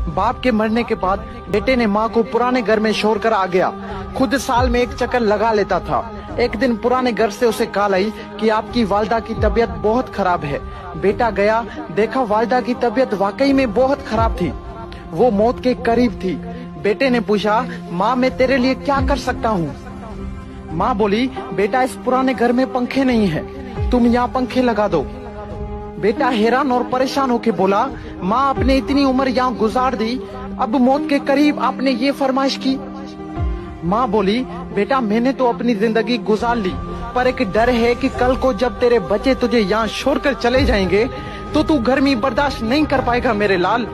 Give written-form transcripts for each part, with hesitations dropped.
बाप के मरने के बाद बेटे ने माँ को पुराने घर में छोड़कर आ गया। खुद साल में एक चक्कर लगा लेता था। एक दिन पुराने घर से उसे कॉल आई कि आपकी वालिदा की तबीयत बहुत खराब है। बेटा गया, देखा वालिदा की तबीयत वाकई में बहुत खराब थी, वो मौत के करीब थी। बेटे ने पूछा, माँ मैं तेरे लिए क्या कर सकता हूँ? माँ बोली, बेटा इस पुराने घर में पंखे नहीं है, तुम यहाँ पंखे लगा दो। बेटा हैरान और परेशान होके बोला, माँ आपने इतनी उम्र यहाँ गुजार दी, अब मौत के करीब आपने ये फरमाइश की। माँ बोली, बेटा मैंने तो अपनी जिंदगी गुजार ली, पर एक डर है कि कल को जब तेरे बच्चे तुझे यहाँ छोड़कर चले जाएंगे तो तू गर्मी बर्दाश्त नहीं कर पाएगा मेरे लाल।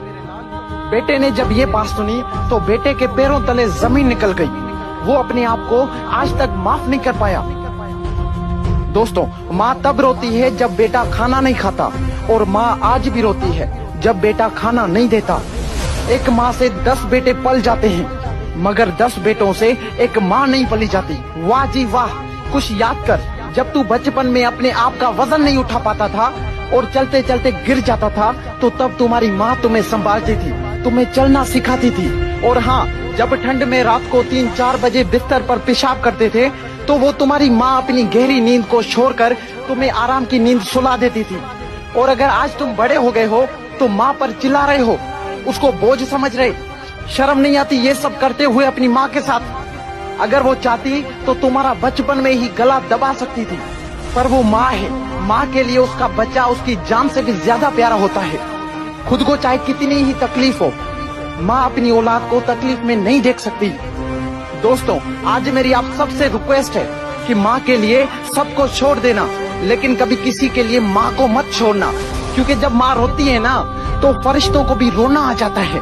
बेटे ने जब ये बात सुनी तो बेटे के पैरों तले जमीन निकल गई। वो अपने आप को आज तक माफ नहीं कर पाया। दोस्तों, माँ तब रोती है जब बेटा खाना नहीं खाता, और माँ आज भी रोती है जब बेटा खाना नहीं देता। एक माँ से 10 बेटे पल जाते हैं, मगर 10 बेटों से एक माँ नहीं पली जाती। वाह जी वाह। कुछ याद कर, जब तू बचपन में अपने आप का वजन नहीं उठा पाता था और चलते चलते गिर जाता था, तो तब तुम्हारी माँ तुम्हें संभालती थी, तुम्हें चलना सिखाती थी। और हाँ, जब ठंड में रात को 3-4 बजे बिस्तर पर पेशाब करते थे तो वो तुम्हारी माँ अपनी गहरी नींद को छोड़कर तुम्हें आराम की नींद सुला देती थी। और अगर आज तुम बड़े हो गए हो तो माँ पर चिल्ला रहे हो, उसको बोझ समझ रहे, शर्म नहीं आती ये सब करते हुए अपनी माँ के साथ? अगर वो चाहती तो तुम्हारा बचपन में ही गला दबा सकती थी, पर वो माँ है। माँ के लिए उसका बच्चा उसकी जान से भी ज्यादा प्यारा होता है। खुद को चाहे कितनी ही तकलीफ हो, माँ अपनी औलाद को तकलीफ में नहीं देख सकती। दोस्तों, आज मेरी आप सबसे रिक्वेस्ट है कि माँ के लिए सबको छोड़ देना, लेकिन कभी किसी के लिए माँ को मत छोड़ना, क्योंकि जब माँ रोती है ना तो फरिश्तों को भी रोना आ जाता है।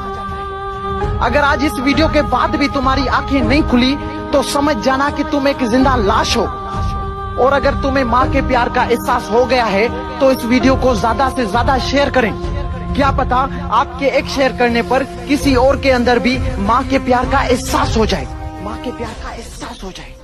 अगर आज इस वीडियो के बाद भी तुम्हारी आंखें नहीं खुली तो समझ जाना कि तुम एक जिंदा लाश हो। और अगर तुम्हें माँ के प्यार का एहसास हो गया है तो इस वीडियो को ज्यादा से ज्यादा शेयर करें। क्या पता आपके एक शेयर करने पर किसी और के अंदर भी माँ के प्यार का एहसास हो जाए, माँ के प्यार का एहसास हो जाए।